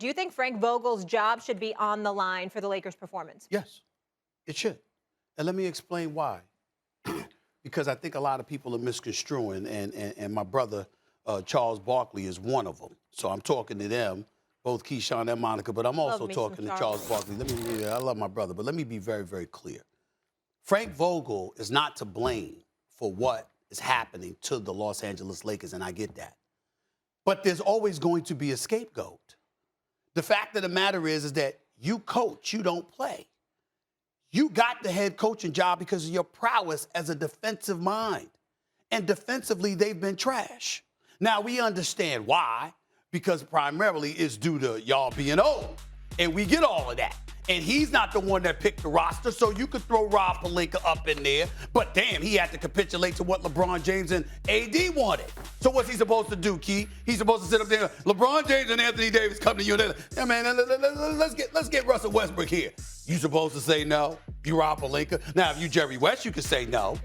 Do you think Frank Vogel's job should be on the line for the Lakers' performance? Yes, it should. And let me explain why. Because I think a lot of people are misconstruing, and my brother, Charles Barkley, is one of them. So I'm talking to them, both Keyshawn and Monica, but I'm also talking to Charles Barkley. I love my brother, but let me be very, very clear. Frank Vogel is not to blame for what is happening to the Los Angeles Lakers, and I get that. But there's always going to be a scapegoat. The fact of the matter is that you coach, you don't play. You got the head coaching job because of your prowess as a defensive mind. And defensively, they've been trash. Now, we understand why, because primarily it's due to y'all being old. And we get all of that. And he's not the one that picked the roster, so you could throw Rob Pelinka up in there. But damn, he had to capitulate to what LeBron James and AD wanted. So what's he supposed to do, Key? He's supposed to sit up there. LeBron James and Anthony Davis come to you and they're like, yeah, man, let's get Russell Westbrook here. You supposed to say no? You Rob Pelinka? Now, if you Jerry West, you can say no.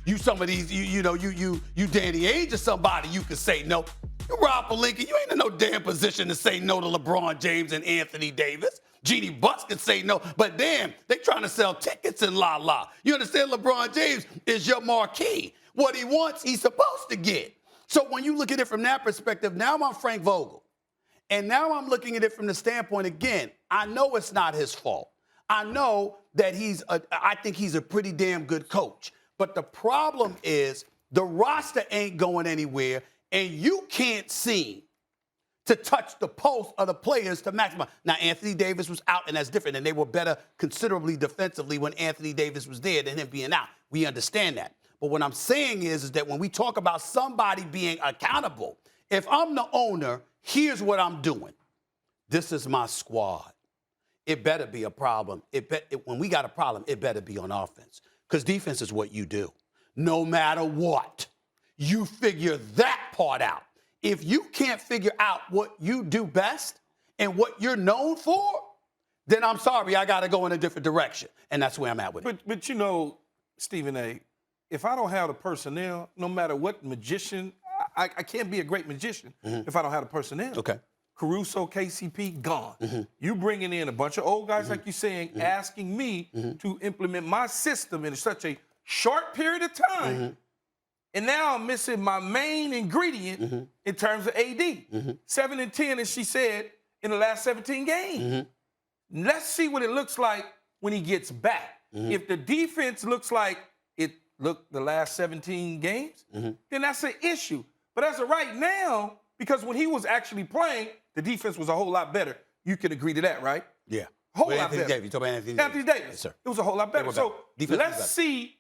You some of these, you Danny Ainge or somebody, you can say no. You Rob Pelinka, you ain't in no damn position to say no to LeBron James and Anthony Davis. Jeannie Buss can say no, but damn, they trying to sell tickets in la. You understand? LeBron James is your marquee. What he wants, he's supposed to get. So when you look at it from that perspective, now I'm Frank Vogel. And now I'm looking at it from the standpoint, again, I know it's not his fault. I know that I think he's a pretty damn good coach. But the problem is the roster ain't going anywhere, and you can't seem to touch the pulse of the players to maximize. Now, Anthony Davis was out, and that's different, and they were better considerably defensively when Anthony Davis was there than him being out. We understand that. But what I'm saying is that when we talk about somebody being accountable, if I'm the owner, here's what I'm doing. This is my squad. It better be a problem. When we got a problem, it better be on offense. Because defense is what you do. No matter what, you figure that part out. If you can't figure out what you do best and what you're known for, then I'm sorry, I got to go in a different direction. And that's where I'm at with it. But you know, Stephen A., if I don't have the personnel, no matter what magician, I can't be a great magician if I don't have the personnel. Okay. Caruso, KCP, gone. You bringing in a bunch of old guys, like you're saying, asking me to implement my system in such a short period of time. And now I'm missing my main ingredient in terms of AD. 7 and 10, as she said, in the last 17 games. Let's see what it looks like when he gets back. If the defense looks like it looked the last 17 games, then that's an issue. But as of right now, because when he was actually playing, the defense was a whole lot better. You can agree to that, right? Yeah. Whole lot better. Davis. You talking about Anthony Davis? Anthony Davis. Yes, sir. It was a whole lot better. So let's see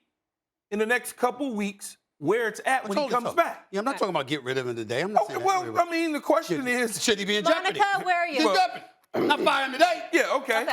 in the next couple weeks where it's at when he comes back. Yeah, I'm not talking about get rid of him today. I'm not saying well, I mean, the question is, should he be in jeopardy? Monica, where are you? He's jeopardy. I'm not firing today. Yeah, okay.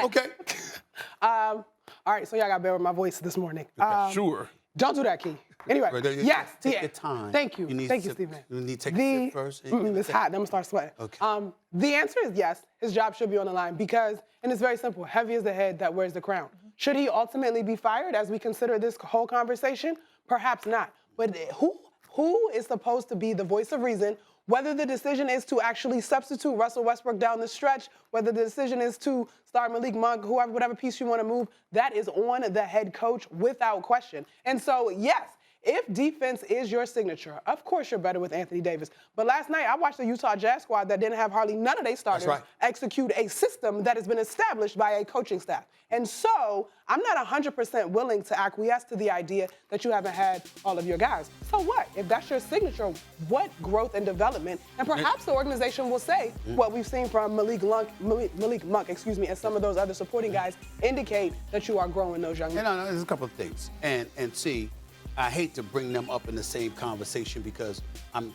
All right, so y'all got to bear with my voice this morning. Sure. Don't do that, Key. Anyway, yes, take your time. Thank you. Thank you, Stephen. You need to take a sip first. It's hot. I'm going to start sweating. Okay. The answer is yes. His job should be on the line because, and it's very simple, heavy is the head that wears the crown. Should he ultimately be fired as we consider this whole conversation? Perhaps not. But who is supposed to be the voice of reason, whether the decision is to actually substitute Russell Westbrook down the stretch, whether the decision is to start Malik Monk, whatever piece you want to move, that is on the head coach without question. And so, yes, if defense is your signature, of course you're better with Anthony Davis. But last night, I watched the Utah Jazz squad that didn't have hardly none of their starters execute a system that has been established by a coaching staff. And so I'm not 100% willing to acquiesce to the idea that you haven't had all of your guys. So what? If that's your signature, what growth and development? And perhaps the organization will say what we've seen from Malik Monk, and some of those other supporting guys indicate that you are growing those young men. No, there's a couple of things. And see, I hate to bring them up in the same conversation because I'm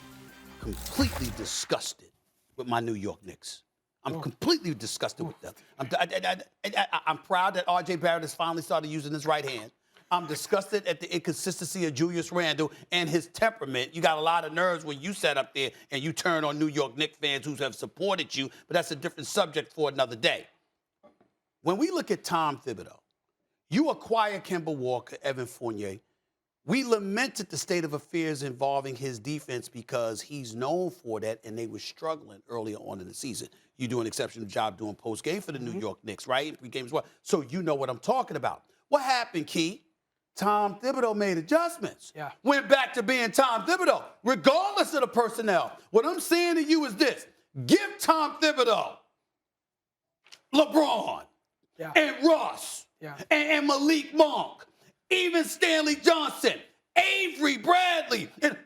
completely disgusted with my New York Knicks. I'm completely disgusted with them. I'm proud that R.J. Barrett has finally started using his right hand. I'm disgusted at the inconsistency of Julius Randle and his temperament. You got a lot of nerves when you sat up there and you turn on New York Knicks fans who have supported you, but that's a different subject for another day. When we look at Tom Thibodeau, you acquire Kemba Walker, Evan Fournier, We lamented the state of affairs involving his defense because he's known for that, and they were struggling earlier on in the season. You do an exceptional job doing post-game for the New York Knicks, right? Pre-game as well. So you know what I'm talking about. What happened, Key? Tom Thibodeau made adjustments. Yeah. Went back to being Tom Thibodeau, regardless of the personnel. What I'm saying to you is this. Give Tom Thibodeau LeBron and Russ and Malik Monk, even Stanley Johnson, Avery Bradley, and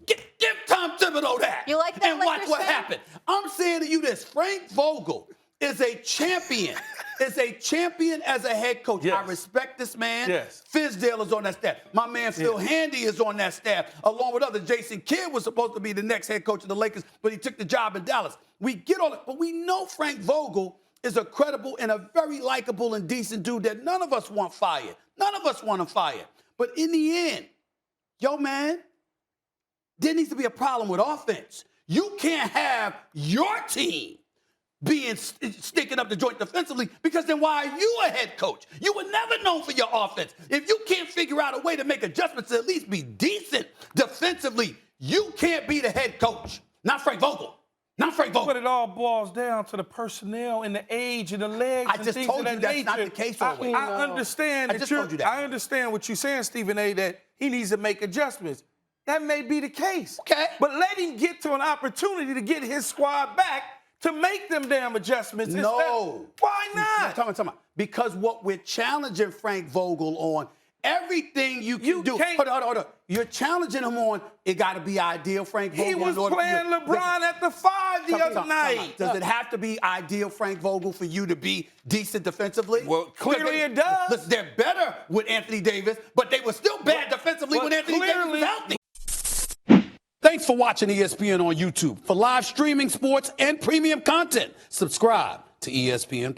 give Tom Thibodeau that. You like that, and watch Lakers what fan? happened. I'm saying to you this, Frank Vogel is a champion. Is a champion as a head coach. Yes. I respect this man. Yes. Fizdale is on that staff. My man Phil Handy is on that staff, along with others. Jason Kidd was supposed to be the next head coach of the Lakers, but he took the job in Dallas. We get all it, but we know Frank Vogel is a credible and a very likable and decent dude that none of us want fired. None of us want him fired. But in the end, yo, man, there needs to be a problem with offense. You can't have your team being sticking up the joint defensively, because then why are you a head coach? You were never known for your offense. If you can't figure out a way to make adjustments to at least be decent defensively, you can't be the head coach. Not Frank Vogel. Not Frank Vogel. But it all boils down to the personnel and the age and the legs I and just things told of that you that's nature. not the case always. I understand I just told you that. I understand what you're saying, Stephen A., that he needs to make adjustments. That may be the case. Okay. But let him get to an opportunity to get his squad back to make them damn adjustments. No. Why not? Talking about. Because what we're challenging Frank Vogel on, everything you can do. Hold on. You're challenging him on, it got to be ideal, Frank Vogel. He was playing LeBron at the 5 the other night. Does it have to be ideal, Frank Vogel, for you to be decent defensively? Well, clearly it does. Listen, they're better with Anthony Davis, but they were still bad defensively when Anthony Davis was healthy. Thanks for watching ESPN on YouTube. For live streaming, sports, and premium content, subscribe to ESPN+.